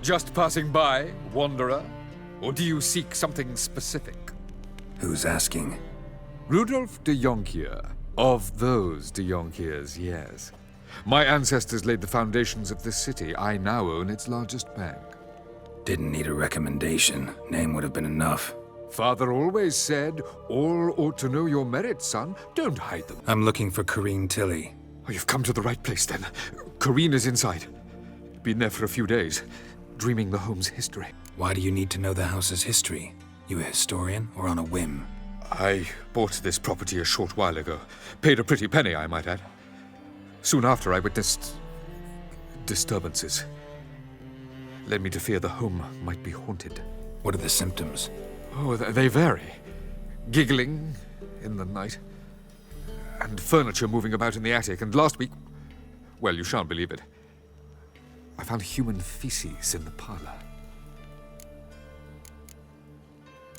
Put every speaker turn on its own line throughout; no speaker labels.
Just passing by, wanderer? Or do you seek something specific?
Who's asking?
Rudolf de Jonkier. Of those de Jonkiers, yes. My ancestors laid the foundations of this city. I now own its largest bank.
Didn't need a recommendation. Name would have been enough.
Father always said, all ought to know your merits, son. Don't hide them.
I'm looking for Corinne Tilly.
Oh, you've come to the right place, then. Corinne is inside. Been there for a few days, dreaming the home's history.
Why do you need to know the house's history? You a historian or on a whim?
I bought this property a short while ago. Paid a pretty penny, I might add. Soon after, I witnessed disturbances. Led me to fear the home might be haunted.
What are the symptoms?
Oh, they vary. Giggling in the night, and furniture moving about in the attic, and last week, well, you shan't believe it, I found human feces in the parlor.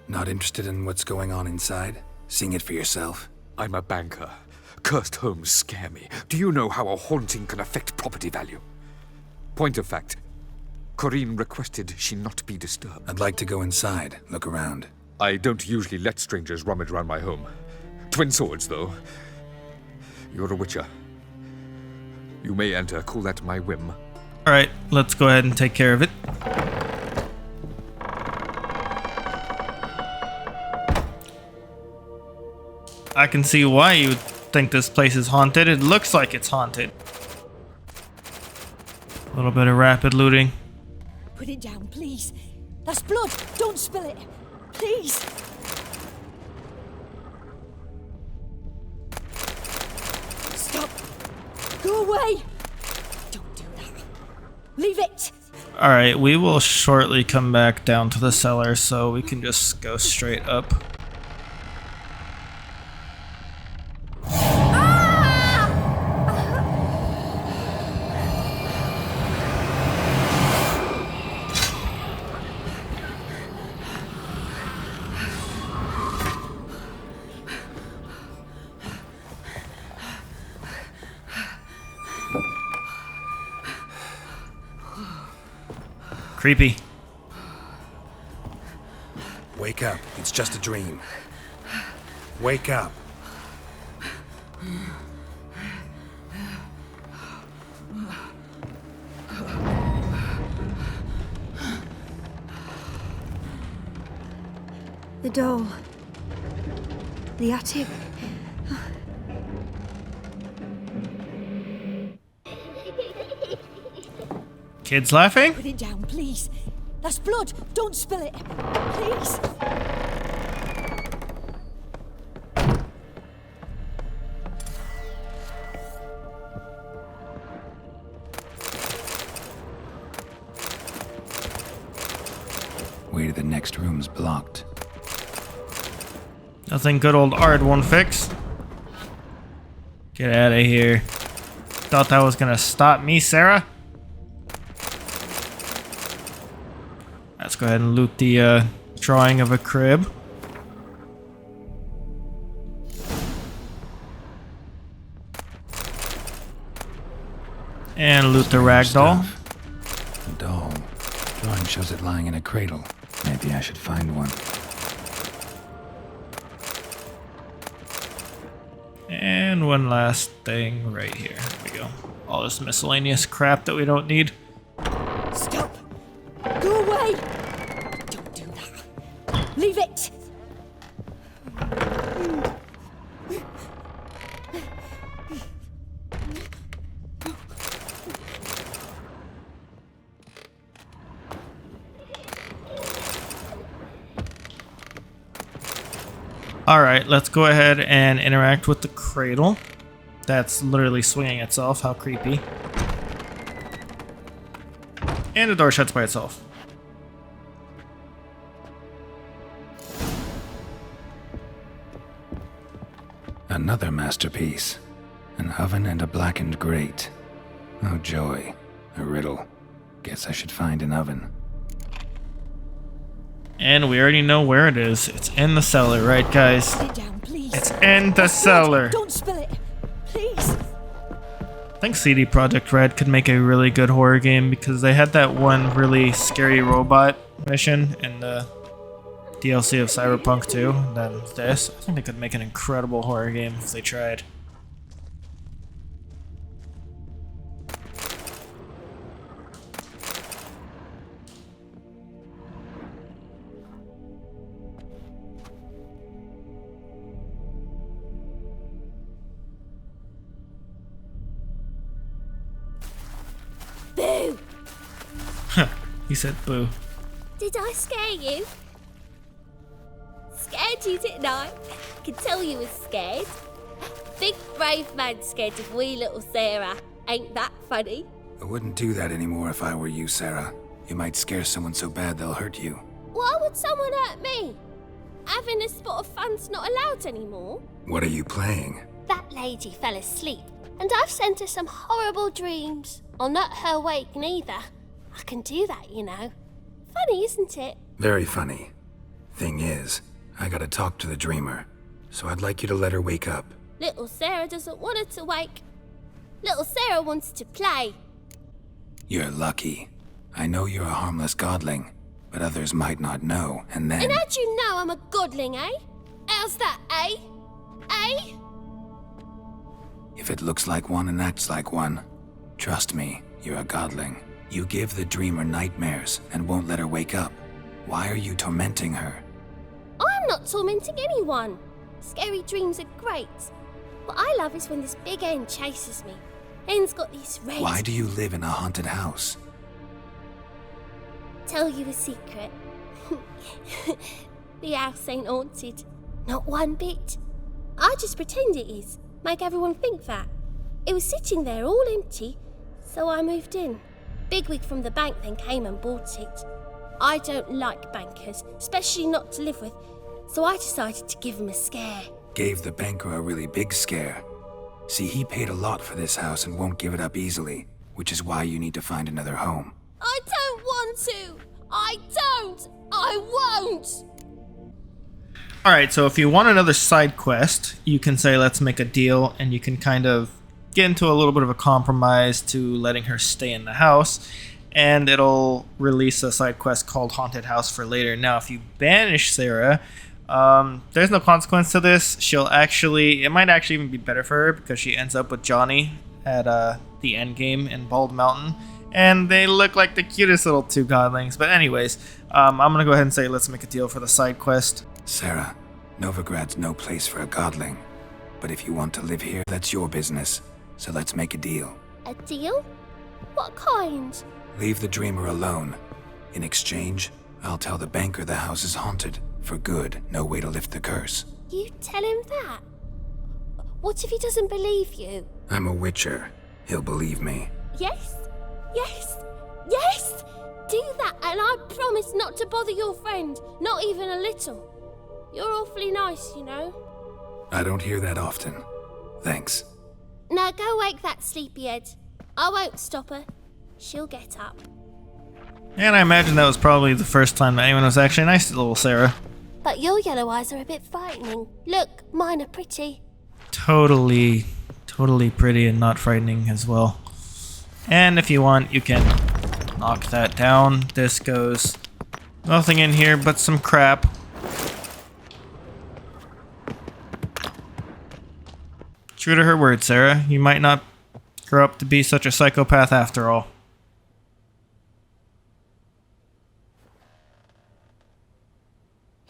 Not interested in what's going on inside? Seeing it for yourself?
I'm a banker. Cursed homes scare me. Do you know how a haunting can affect property value? Point of fact, Corinne requested she not be disturbed.
I'd like to go inside, look around.
I don't usually let strangers rummage around my home. Twin swords, though. You're a witcher. You may enter, call that my whim.
Alright, let's go ahead and take care of it. I can see why you would think this place is haunted. It looks like it's haunted. A little bit of rapid looting.
Put it down, please. That's blood. Don't spill it. Please. Stop. Go away. Don't do that. Leave it.
Alright, we will shortly come back down to the cellar, so we can just go straight up. Creepy.
Wake up. It's just a dream. Wake up.
The doll. The attic.
Kids laughing?
Put it down, please. That's blood. Don't spill it. Please.
Way to the next room's blocked.
Nothing good old Ard won't fix. Get out of here. Thought that was gonna stop me, Sarah? Let's go ahead and loot the drawing of a crib. And loot the ragdoll.
A doll. Drawing shows it lying in a cradle. Maybe I should find one.
And one last thing right here. Here we go. All this miscellaneous crap that we don't need.
Stop. Go away. Don't do that. Leave it.
Alright, let's go ahead and interact with the cradle. That's literally swinging itself. How creepy. And the door shuts by itself.
Another masterpiece. An oven and a blackened grate. Oh joy. A riddle. Guess I should find an oven.
And we already know where it is. It's in the cellar, right, guys?
Put it down, please.
It's in the cellar.
Don't spill it. Please.
I think CD Projekt Red could make a really good horror game because they had that one really scary robot mission in the DLC of Cyberpunk 2, and then this. I think they could make an incredible horror game if they tried.
Boo!
He said boo.
Did I scare you? Scared you, didn't I? I can tell you was scared. Big brave man scared of wee little Sarah. Ain't that funny?
I wouldn't do that anymore if I were you, Sarah. You might scare someone so bad they'll hurt you.
Why would someone hurt me? Having a spot of fun's not allowed anymore.
What are you playing?
That lady fell asleep, and I've sent her some horrible dreams. I'll not her wake neither. I can do that, you know. Funny, isn't it?
Very funny. Thing is, I gotta talk to the dreamer, so I'd like you to let her wake up.
Little Sarah doesn't want her to wake. Little Sarah wants to play.
You're lucky. I know you're a harmless godling, but others might not know, and then...
And how'd you know I'm a godling, eh? How's that, eh? Eh?
If it looks like one and acts like one, trust me, you're a godling. You give the dreamer nightmares and won't let her wake up. Why are you tormenting her?
I'm not tormenting anyone. Scary dreams are great. What I love is when this big hen chases me. Hen's got these red...
Why do you live in a haunted house?
Tell you a secret. The house ain't haunted. Not one bit. I just pretend it is. Make everyone think that. It was sitting there all empty, so I moved in. Bigwig from the bank then came and bought it. I don't like bankers, especially not to live with, so I decided to give him a scare.
Gave the banker a really big scare. See, he paid a lot for this house and won't give it up easily, which is why you need to find another home.
I don't want to! I don't! I won't!
Alright, so if you want another side quest, you can say let's make a deal, and you can kind of get into a little bit of a compromise to letting her stay in the house, and it'll release a side quest called Haunted House for later. Now, if you banish Sarah, there's no consequence to this. It might actually even be better for her because she ends up with Johnny at the end game in Bald Mountain, and they look like the cutest little two godlings. But anyways, I'm gonna go ahead and say let's make a deal for the side quest.
Sarah, Novigrad's no place for a godling, but if you want to live here, that's your business. So let's make a deal.
A deal? What kind?
Leave the dreamer alone. In exchange, I'll tell the banker the house is haunted. For good, no way to lift the curse.
You tell him that? What if he doesn't believe you?
I'm a witcher. He'll believe me.
Yes? Yes? Yes! Do that, and I promise not to bother your friend. Not even a little. You're awfully nice, you know.
I don't hear that often. Thanks.
Now go wake that sleepyhead. I won't stop her. She'll get up.
And I imagine that was probably the first time that anyone was actually nice to little Sarah.
But your yellow eyes are a bit frightening. Look, mine are pretty.
Totally pretty and not frightening as well. And if you want, you can knock that down. This goes nothing in here but some crap. True to her word, Sarah. You might not grow up to be such a psychopath after all.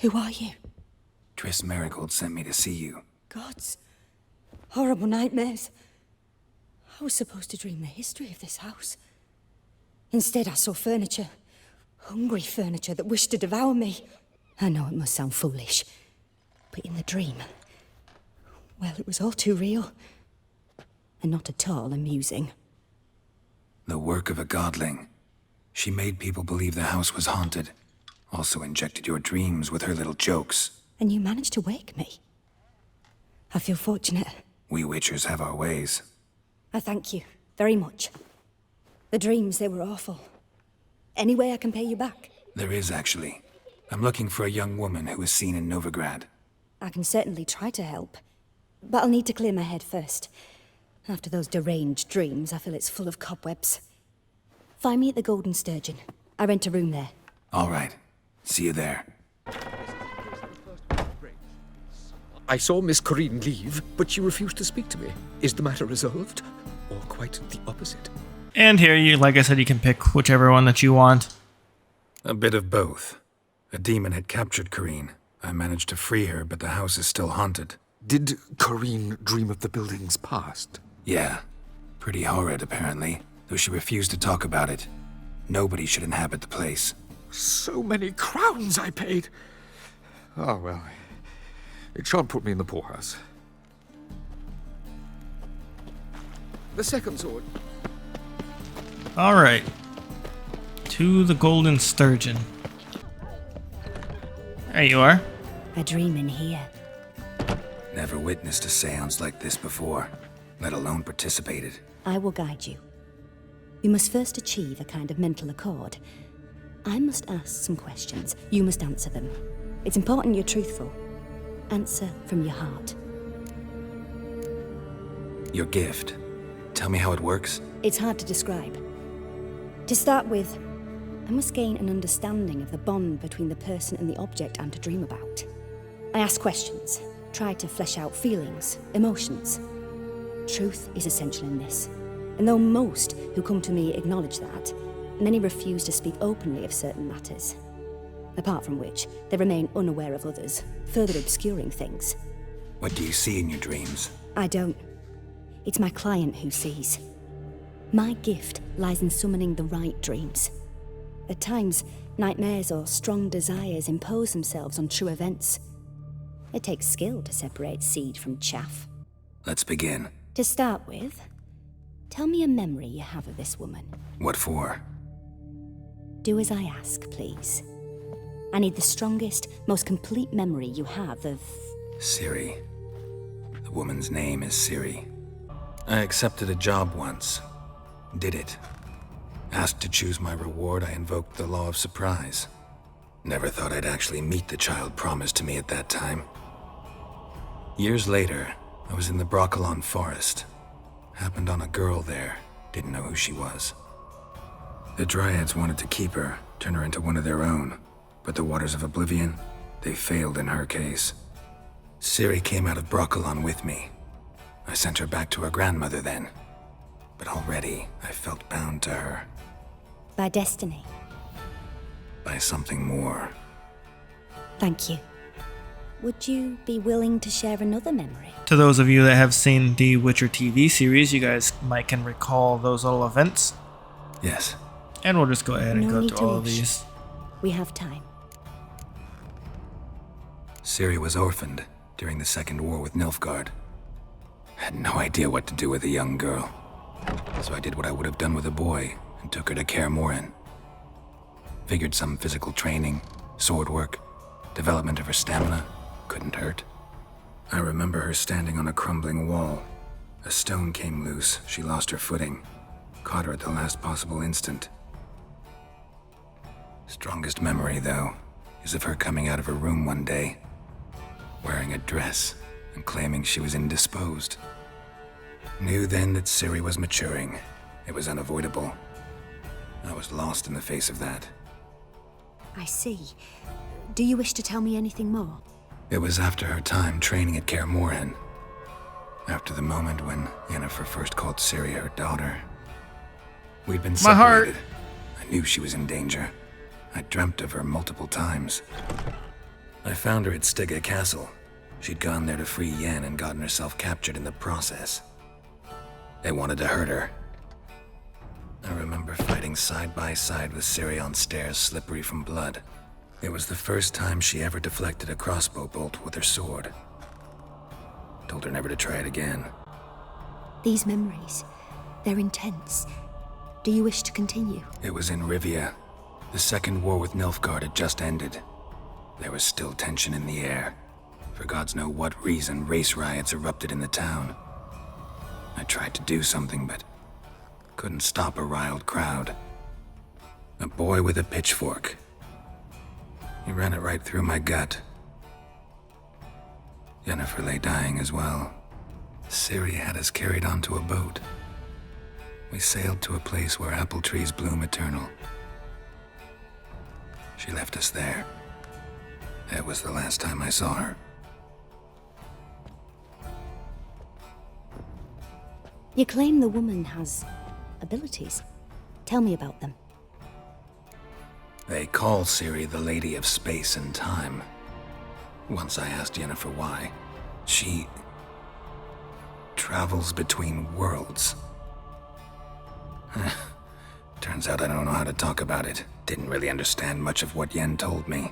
Who are you?
Triss Marigold sent me to see you.
Gods. Horrible nightmares. I was supposed to dream the history of this house. Instead, I saw furniture. Hungry furniture that wished to devour me. I know it must sound foolish, but in the dream, well, it was all too real. And not at all amusing.
The work of a godling. She made people believe the house was haunted. Also injected your dreams with her little jokes.
And you managed to wake me. I feel fortunate.
We witchers have our ways.
I thank you very much. The dreams, they were awful. Any way I can pay you back?
There is, actually. I'm looking for a young woman who was seen in Novigrad.
I can certainly try to help. But I'll need to clear my head first. After those deranged dreams, I feel it's full of cobwebs. Find me at the Golden Sturgeon. I rent a room there.
All right. See you there.
I saw Miss Corinne leave, but she refused to speak to me. Is the matter resolved? Or quite the opposite?
And here, you, like I said, you can pick whichever one that you want.
A bit of both. A demon had captured Corinne. I managed to free her, but the house is still haunted.
Did Corinne dream of the building's past?
Yeah. Pretty horrid, apparently, though she refused to talk about it. Nobody should inhabit the place.
So many crowns I paid! Oh, well. It shan't put me in the poorhouse. The second sword.
All right. To the Golden Sturgeon. There you are.
A dream in here.
Never witnessed a seance like this before, let alone participated.
I will guide you. You must first achieve a kind of mental accord. I must ask some questions. You must answer them. It's important you're truthful. Answer from your heart.
Your gift. Tell me how it works.
It's hard to describe. To start with, I must gain an understanding of the bond between the person and the object I'm to dream about. I ask questions, try to flesh out feelings, emotions. Truth is essential in this, and though most who come to me acknowledge that, many refuse to speak openly of certain matters. Apart from which, they remain unaware of others, further obscuring things.
What do you see in your dreams?
I don't. It's my client who sees. My gift lies in summoning the right dreams. At times, nightmares or strong desires impose themselves on true events. It takes skill to separate seed from chaff.
Let's begin.
To start with, tell me a memory you have of this woman.
What for?
Do as I ask, please. I need the strongest, most complete memory you have of...
Ciri. The woman's name is Ciri. I accepted a job once. Did it. Asked to choose my reward, I invoked the law of surprise. Never thought I'd actually meet the child promised to me at that time. Years later, I was in the Broccolon forest. Happened on a girl there. Didn't know who she was. The Dryads wanted to keep her, turn her into one of their own. But the Waters of Oblivion, they failed in her case. Ciri came out of Broccolon with me. I sent her back to her grandmother then. But already, I felt bound to her.
By destiny.
By something more.
Thank you. Would you be willing to share another memory?
To those of you that have seen the Witcher TV series, you guys might can recall those little events.
Yes.
And we'll just go ahead and
No
go
need
to
to
all of
rush.
these.
We have time.
Ciri was orphaned during the Second War with Nilfgaard. Had no idea what to do with a young girl. So I did what I would have done with a boy and took her to Kaer Morhen. Figured some physical training, sword work, development of her stamina couldn't hurt. I remember her standing on a crumbling wall. A stone came loose, she lost her footing. Caught her at the last possible instant. Strongest memory, though, is of her coming out of her room one day, wearing a dress and claiming she was indisposed. Knew then that Ciri was maturing. It was unavoidable. I was lost in the face of that.
I see. Do you wish to tell me anything more?
It was after her time training at Kaer Morhen. After the moment when Yennefer first called Ciri her daughter. We'd been
My heart.
separated. I knew she was in danger. I dreamt of her multiple times. I found her at Skellige Castle. She'd gone there to free Yen and gotten herself captured in the process. They wanted to hurt her. I remember fighting side by side with Ciri on stairs slippery from blood. It was the first time she ever deflected a crossbow bolt with her sword. Told her never to try it again.
These memories, they're intense. Do you wish to continue?
It was in Rivia. The Second War with Nilfgaard had just ended. There was still tension in the air. For gods know what reason, race riots erupted in the town. I tried to do something, but couldn't stop a riled crowd. A boy with a pitchfork. He ran it right through my gut. Yennefer lay dying as well. Ciri had us carried onto a boat. We sailed to a place where apple trees bloom eternal. She left us there. That was the last time I saw her.
You claim the woman has abilities. Tell me about them.
They call Ciri the Lady of Space and Time. Once I asked Yennefer why. She travels between worlds. Turns out I don't know how to talk about it. Didn't really understand much of what Yen told me.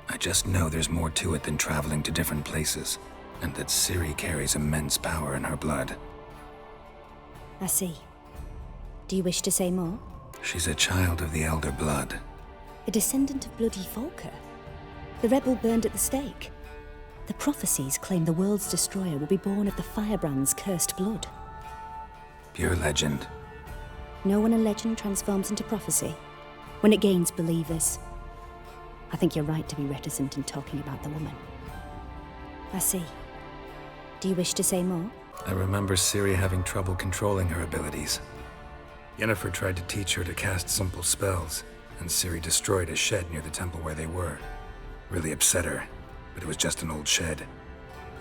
I just know there's more to it than traveling to different places, and that Ciri carries immense power in her blood.
I see. Do you wish to say more?
She's a child of the Elder Blood.
A descendant of bloody Volker. The rebel burned at the stake. The prophecies claim the world's destroyer will be born of the firebrand's cursed blood.
Pure legend.
Know when a legend transforms into prophecy? When it gains believers. I think you're right to be reticent in talking about the woman. I see. Do you wish to say more?
I remember Ciri having trouble controlling her abilities. Yennefer tried to teach her to cast simple spells, and Ciri destroyed a shed near the temple where they were. Really upset her, but it was just an old shed.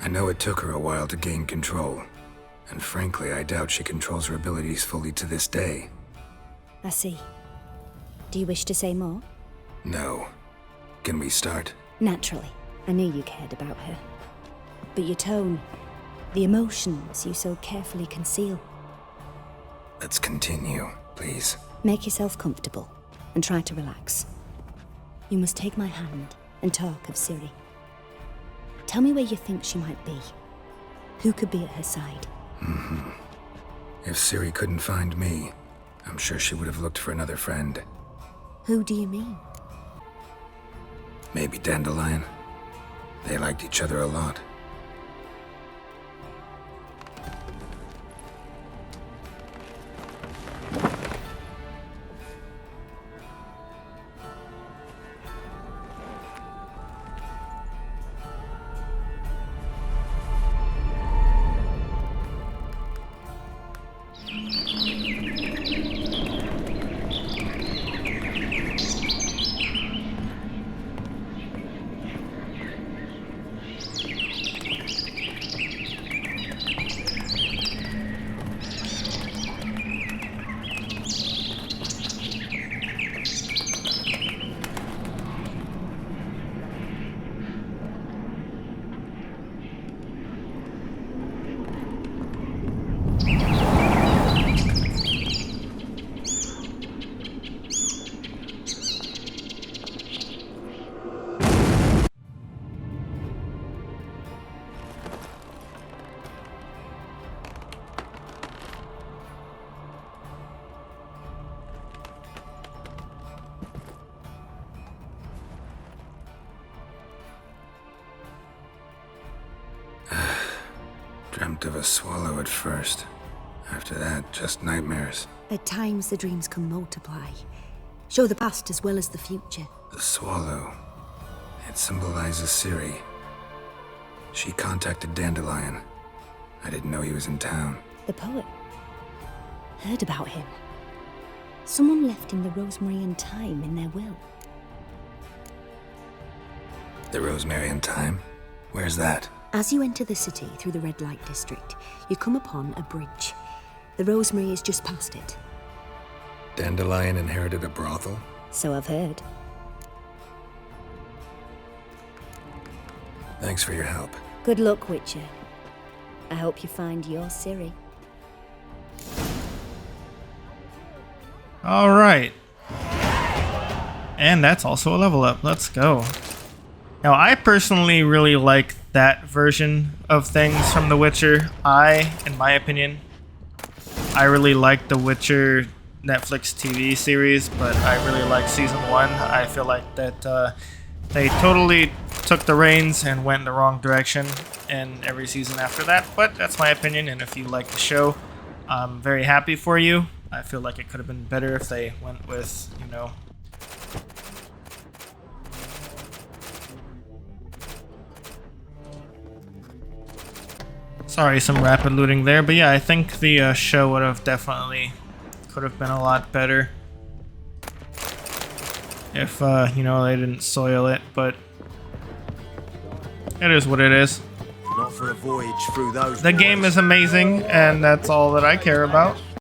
I know it took her a while to gain control, and frankly, I doubt she controls her abilities fully to this day.
I see. Do you wish to say more?
No. Can we start?
Naturally. I knew you cared about her. But your tone, the emotions you so carefully conceal.
Let's continue, please.
Make yourself comfortable and try to relax. You must take my hand and talk of Ciri. Tell me where you think she might be. Who could be at her side?
If Ciri couldn't find me, I'm sure she would have looked for another friend.
Who do you mean?
Maybe Dandelion. They liked each other a lot. Dreamt of a swallow at first. After that, just nightmares.
At times the dreams can multiply. Show the past as well as the future.
The swallow. It symbolizes Ciri. She contacted Dandelion. I didn't know he was in town.
The poet. Heard about him. Someone left him the rosemary and thyme in their will.
The Rosemary and Thyme? Where's that?
As you enter the city through the red light district, you come upon a bridge. The rosemary is just past it.
Dandelion inherited a brothel?
So I've heard.
Thanks for your help.
Good luck, Witcher. I hope you find your Ciri.
All right. And that's also a level up. Let's go. Now, I personally really like that version of things from The Witcher. In my opinion, I really like The Witcher Netflix TV series, but I really like Season 1. I feel like that they totally took the reins and went in the wrong direction in every season after that, but that's my opinion, and if you like the show, I'm very happy for you. I feel like it could have been better if they went with, Sorry, some rapid looting there, but yeah, I think the show would have definitely could have been a lot better if you know, they didn't soil it, but it is what it is.
Not for a voyage through those
The game
waters.
is amazing, and that's all that I care about.